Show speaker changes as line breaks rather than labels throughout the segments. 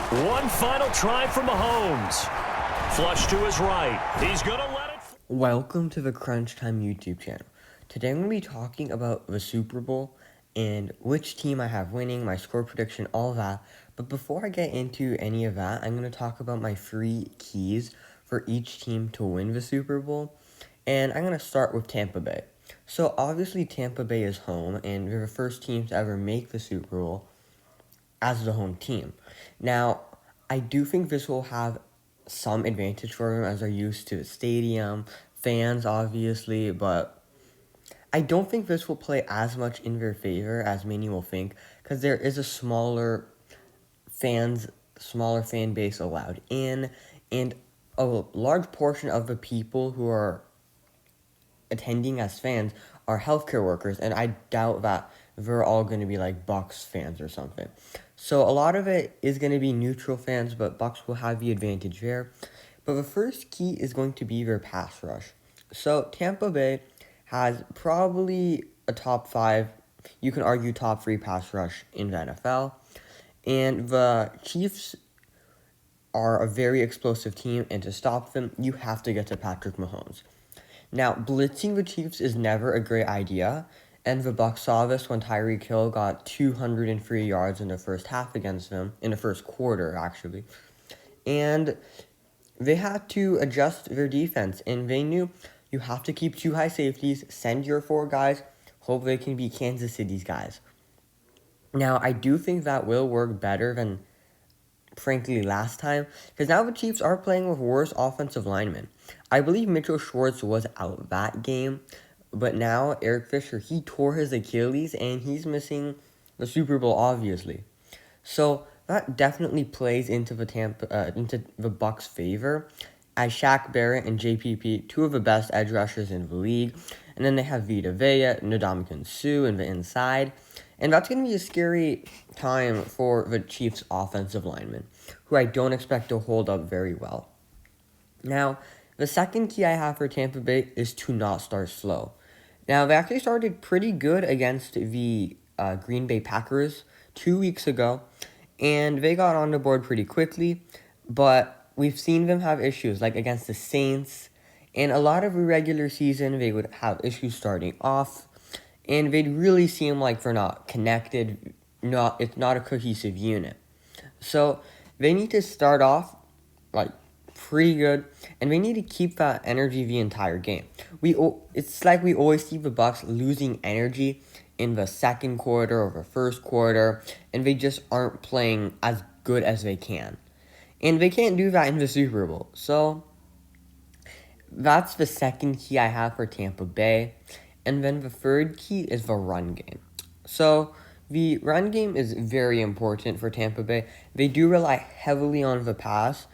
One final try from Mahomes. Flush to his right. He's going to let it...
Welcome to the Crunch Time YouTube channel. Today I'm going to be talking about the Super Bowl and which team I have winning, my score prediction, all that. But before I get into any of that, I'm going to talk about my 3 keys for each team to win the Super Bowl. And I'm going to start with Tampa Bay. So obviously Tampa Bay is home, and they're the first team to ever make the Super Bowl as the home team. Now, I do think this will have some advantage for them as they're used to the stadium, fans obviously, but I don't think this will play as much in their favor as many will think, because there is a smaller fan base allowed in, and a large portion of the people who are attending as fans are healthcare workers, and I doubt that they're all going to be like Bucks fans or something. So a lot of it is going to be neutral fans, but Bucks will have the advantage there. But the first key is going to be their pass rush. So Tampa Bay has probably a top 5, you can argue top 3 pass rush in the NFL. And the Chiefs are a very explosive team, and to stop them, you have to get to Patrick Mahomes. Now, blitzing the Chiefs is never a great idea, and the Bucs saw this when Tyreek Hill got 203 yards in the first half against them, in the first quarter, actually. And they had to adjust their defense, and they knew you have to keep 2 high safeties, send your 4 guys, hope they can be Kansas City's guys. Now, I do think that will work better than, frankly, last time, because now the Chiefs are playing with worse offensive linemen. I believe Mitchell Schwartz was out that game, but now Eric Fisher, he tore his Achilles, and he's missing the Super Bowl, obviously. So that definitely plays into the Bucks' favor, as Shaq Barrett and JPP, 2 of the best edge rushers in the league, and then they have Vita Vea, Ndamukong Suh in the inside, and that's going to be a scary time for the Chiefs' offensive linemen, who I don't expect to hold up very well. Now, the second key I have for Tampa Bay is to not start slow. Now, they actually started pretty good against the Green Bay Packers 2 weeks ago, and they got on the board pretty quickly, but we've seen them have issues, like against the Saints. In a lot of the regular season, they would have issues starting off, and they'd really seem like they're not connected, it's not a cohesive unit. So they need to start off like pretty good, and they need to keep that energy the entire game. It's like we always see the Bucks losing energy in the second quarter or the first quarter, and they just aren't playing as good as they can. And they can't do that in the Super Bowl. So that's the second key I have for Tampa Bay. And then the third key is the run game. So the run game is very important for Tampa Bay. They do rely heavily on the pass,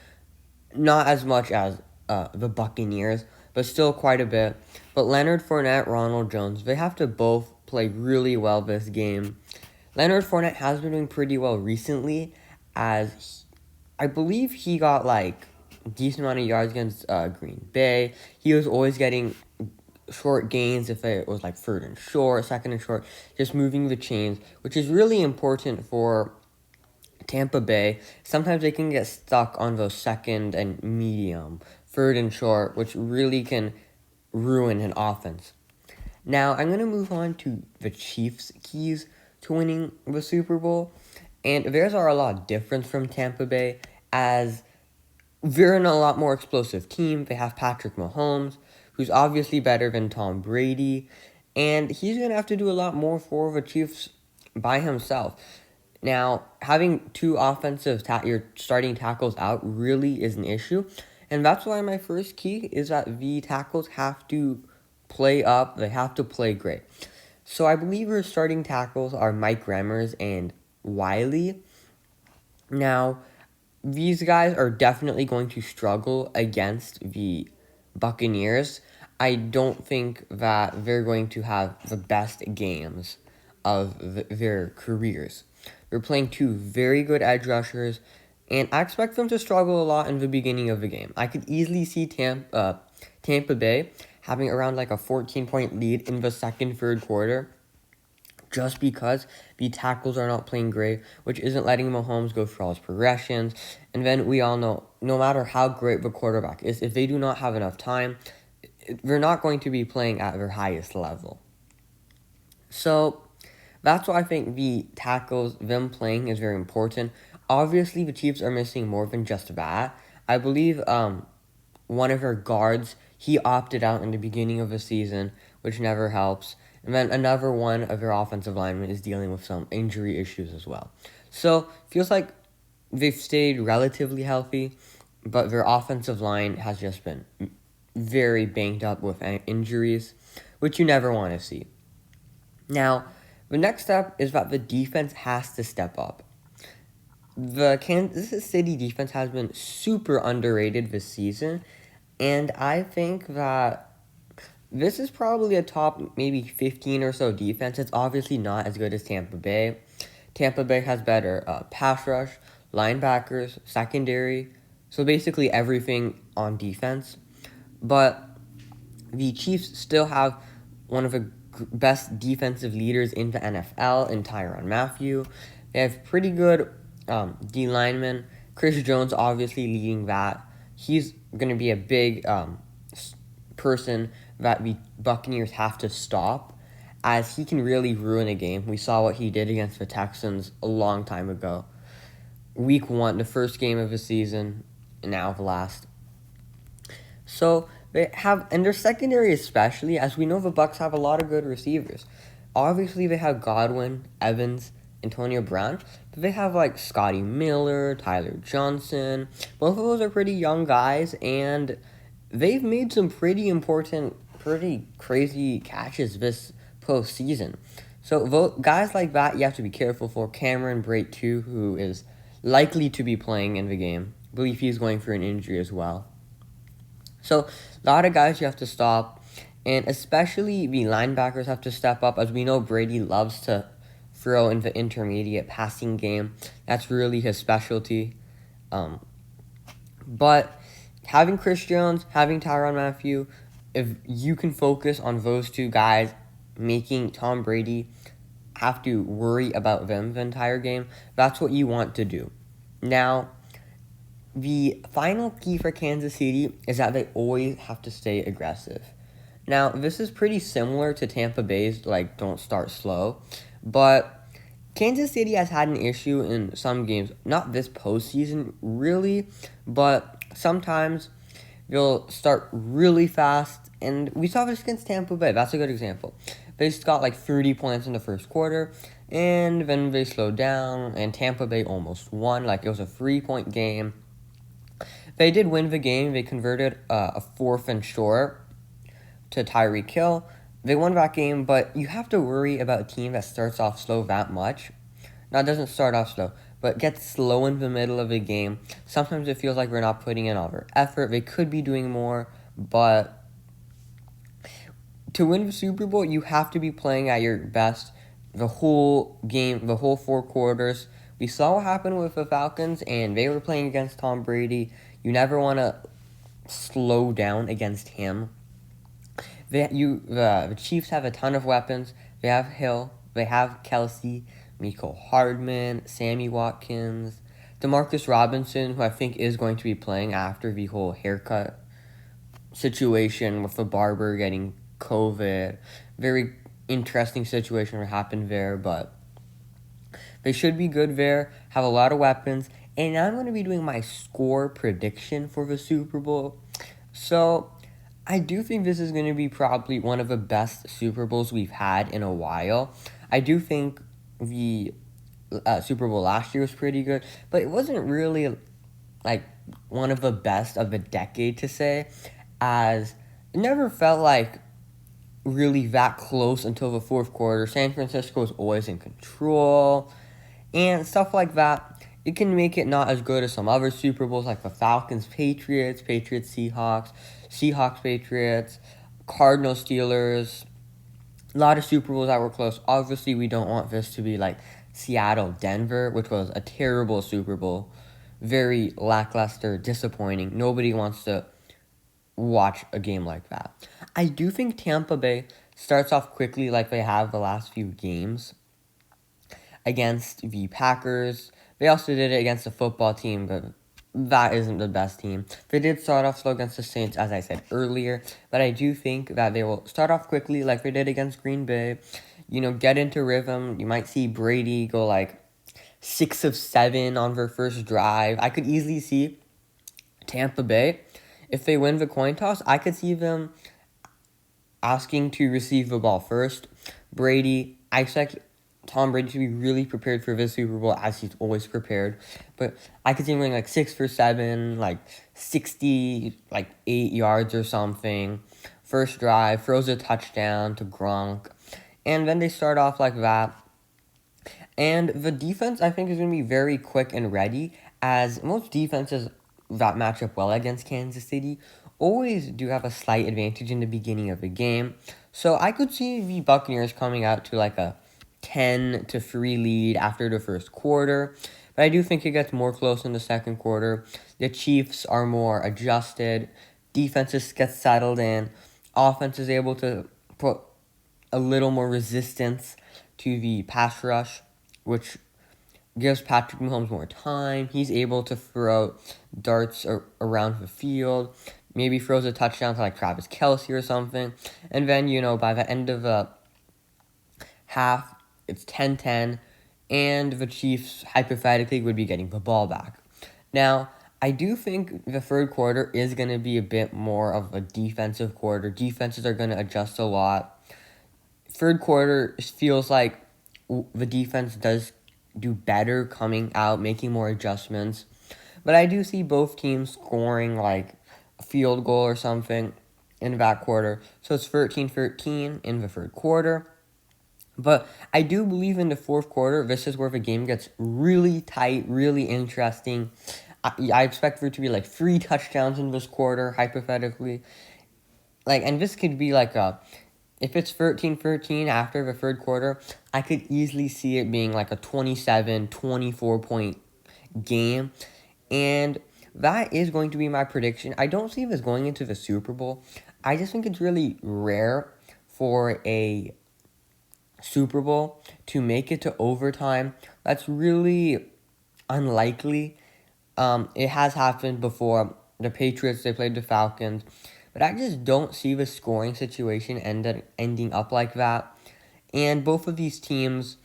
not as much as the Buccaneers, but still quite a bit. But Leonard Fournette, Ronald Jones, they have to both play really well this game. Leonard Fournette has been doing pretty well recently, as I believe he got like a decent amount of yards against Green Bay. He was always getting short gains if it was like 3rd and short, 2nd and short, just moving the chains, which is really important for Tampa Bay. Sometimes they can get stuck on those 2nd and medium, 3rd and short, which really can ruin an offense. Now, I'm going to move on to the Chiefs' keys to winning the Super Bowl, and theirs are a lot different from Tampa Bay, as they're in a lot more explosive team. They have Patrick Mahomes, who's obviously better than Tom Brady, and he's going to have to do a lot more for the Chiefs by himself. Now, having 2 your starting tackles out really is an issue, and that's why my first key is that the tackles have to play up, they have to play great. So I believe our starting tackles are Mike Remmers and Wiley. Now, these guys are definitely going to struggle against the Buccaneers. I don't think that they're going to have the best games of their careers. They're playing 2 very good edge rushers, and I expect them to struggle a lot in the beginning of the game. I could easily see Tampa Bay having around like a 14-point lead in the second, third quarter, just because the tackles are not playing great, which isn't letting Mahomes go through all his progressions. And then we all know, no matter how great the quarterback is, if they do not have enough time, they're not going to be playing at their highest level. So that's why I think the tackles, them playing, is very important. Obviously, the Chiefs are missing more than just that. I believe one of their guards, he opted out in the beginning of the season, which never helps. And then another one of their offensive linemen is dealing with some injury issues as well. So, feels like they've stayed relatively healthy, but their offensive line has just been very banged up with injuries, which you never want to see. Now, the next step is that the defense has to step up. The Kansas City defense has been super underrated this season, and I think that this is probably a top maybe 15 or so defense. It's obviously not as good as Tampa Bay. Tampa Bay has better pass rush, linebackers, secondary, so basically everything on defense. But the Chiefs still have one of the best defensive leaders in the NFL in Tyrann Mathieu. They have pretty good D linemen. Chris Jones obviously leading that. He's going to be a big person that the Buccaneers have to stop, as he can really ruin a game. We saw what he did against the Texans a long time ago. Week 1, the first game of the season, and now the last. So they have, and their secondary especially, as we know the Bucs have a lot of good receivers. Obviously they have Godwin, Evans, Antonio Brown, but they have like Scotty Miller, Tyler Johnson. Both of those are pretty young guys, and they've made some pretty important, pretty crazy catches this postseason. So guys like that you have to be careful for. Cameron Brate too, who is likely to be playing in the game. I believe he's going through an injury as well. So a lot of guys you have to stop, and especially the linebackers have to step up, as we know Brady loves to throw in the intermediate passing game. That's really his specialty. But having Chris Jones, having Tyrann Mathieu, if you can focus on those two guys, making Tom Brady have to worry about them the entire game, that's what you want to do. Now, the final key for Kansas City is that they always have to stay aggressive. Now, this is pretty similar to Tampa Bay's, don't start slow, but Kansas City has had an issue in some games, not this postseason really, but sometimes they'll start really fast, and we saw this against Tampa Bay. That's a good example. They just got 30 points in the first quarter, and then they slowed down, and Tampa Bay almost won. It was a 3-point game. They did win the game. They converted a 4th and short to Tyreek Hill. They won that game, but you have to worry about a team that starts off slow that much. Now, it doesn't start off slow, but gets slow in the middle of a game. Sometimes it feels like we're not putting in all their effort. They could be doing more, but to win the Super Bowl, you have to be playing at your best the whole game, the whole 4 quarters. We saw what happened with the Falcons, and they were playing against Tom Brady. You never want to slow down against him. The Chiefs have a ton of weapons. They have Hill. They have Kelsey, Mecole Hardman, Sammy Watkins, Demarcus Robinson, who I think is going to be playing after the whole haircut situation with the barber getting COVID. Very interesting situation that happened there, but they should be good there, have a lot of weapons, and now I'm going to be doing my score prediction for the Super Bowl. So I do think this is going to be probably one of the best Super Bowls we've had in a while. I do think the Super Bowl last year was pretty good, but it wasn't really one of the best of the decade to say, as it never felt really that close until the 4th quarter. San Francisco was always in control and stuff like that. It can make it not as good as some other Super Bowls, like the Falcons-Patriots, Patriots-Seahawks, Seahawks-Patriots, Cardinals-Steelers. A lot of Super Bowls that were close. Obviously, we don't want this to be like Seattle-Denver, which was a terrible Super Bowl. Very lackluster, disappointing. Nobody wants to watch a game like that. I do think Tampa Bay starts off quickly like they have the last few games. against the Packers. They also did it against a football team, but that isn't the best team. They did start off slow against the Saints, as I said earlier, but I do think that they will start off quickly like they did against Green Bay. Get into rhythm. You might see Brady go like 6 of 7 on their first drive. I could easily see Tampa Bay, if they win the coin toss, I could see them asking to receive the ball first. I expect Tom Brady to be really prepared for this Super Bowl, as he's always prepared. But I could see him going like 6 for 7, like 60, like 8 yards or something. First drive, throws a touchdown to Gronk. And then they start off like that. And the defense, I think, is going to be very quick and ready, as most defenses that match up well against Kansas City always do have a slight advantage in the beginning of the game. So I could see the Buccaneers coming out to like a 10-3 lead after the first quarter. But I do think it gets more close in the second quarter. The Chiefs are more adjusted. Defenses get settled in. Offense is able to put a little more resistance to the pass rush, which gives Patrick Mahomes more time. He's able to throw darts around the field. Maybe throws a touchdown to like Travis Kelce or something. And then, by the end of the half, it's 10-10. And the Chiefs, hypothetically, would be getting the ball back. Now, I do think the third quarter is going to be a bit more of a defensive quarter. Defenses are going to adjust a lot. Third quarter feels like the defense does do better coming out, making more adjustments. But I do see both teams scoring like a field goal or something in that quarter. So it's 13-13 in the third quarter. But I do believe in the fourth quarter, this is where the game gets really tight, really interesting. I expect there to be like 3 touchdowns in this quarter, hypothetically. And this could be like if it's 13-13 after the third quarter, I could easily see it being like a 27-24 point game. And that is going to be my prediction. I don't see this going into the Super Bowl. I just think it's really rare for a Super Bowl to make it to overtime. That's really unlikely. It has happened before. The Patriots, they played the Falcons. But I just don't see the scoring situation ending up like that. And both of these teams,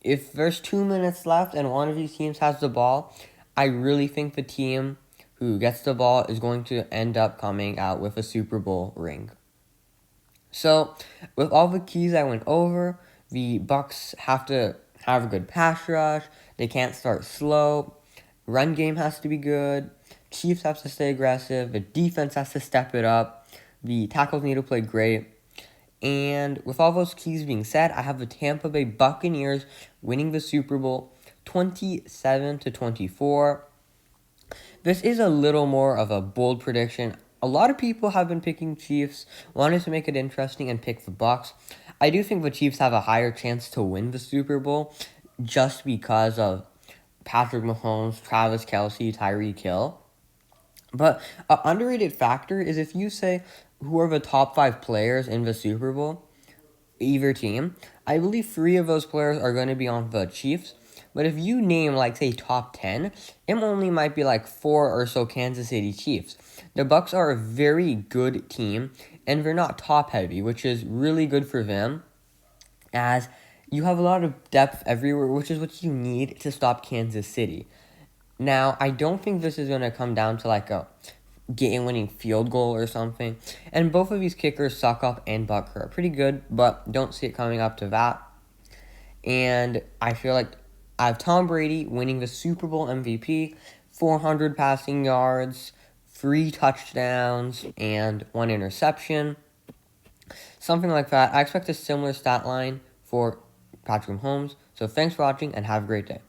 if there's 2 minutes left and one of these teams has the ball, I really think the team who gets the ball is going to end up coming out with a Super Bowl ring. So, with all the keys I went over, the Bucs have to have a good pass rush. They can't start slow. Run game has to be good. Chiefs have to stay aggressive. The defense has to step it up. The tackles need to play great. And with all those keys being said, I have the Tampa Bay Buccaneers winning the Super Bowl 27-24. This is a little more of a bold prediction. A lot of people have been picking Chiefs, wanted to make it interesting and pick the Bucs. I do think the Chiefs have a higher chance to win the Super Bowl just because of Patrick Mahomes, Travis Kelce, Tyreek Hill. But an underrated factor is if you say who are the top 5 players in the Super Bowl, either team, I believe 3 of those players are going to be on the Chiefs. But if you name, say, top 10, it only might be 4 or so Kansas City Chiefs. The Bucs are a very good team, and they're not top-heavy, which is really good for them, as you have a lot of depth everywhere, which is what you need to stop Kansas City. Now, I don't think this is going to come down to a game-winning field goal or something. And both of these kickers, Suckup and Butker, are pretty good, but don't see it coming up to that. And I feel like I have Tom Brady winning the Super Bowl MVP, 400 passing yards, 3 touchdowns, and 1 interception. Something like that. I expect a similar stat line for Patrick Mahomes. So thanks for watching and have a great day.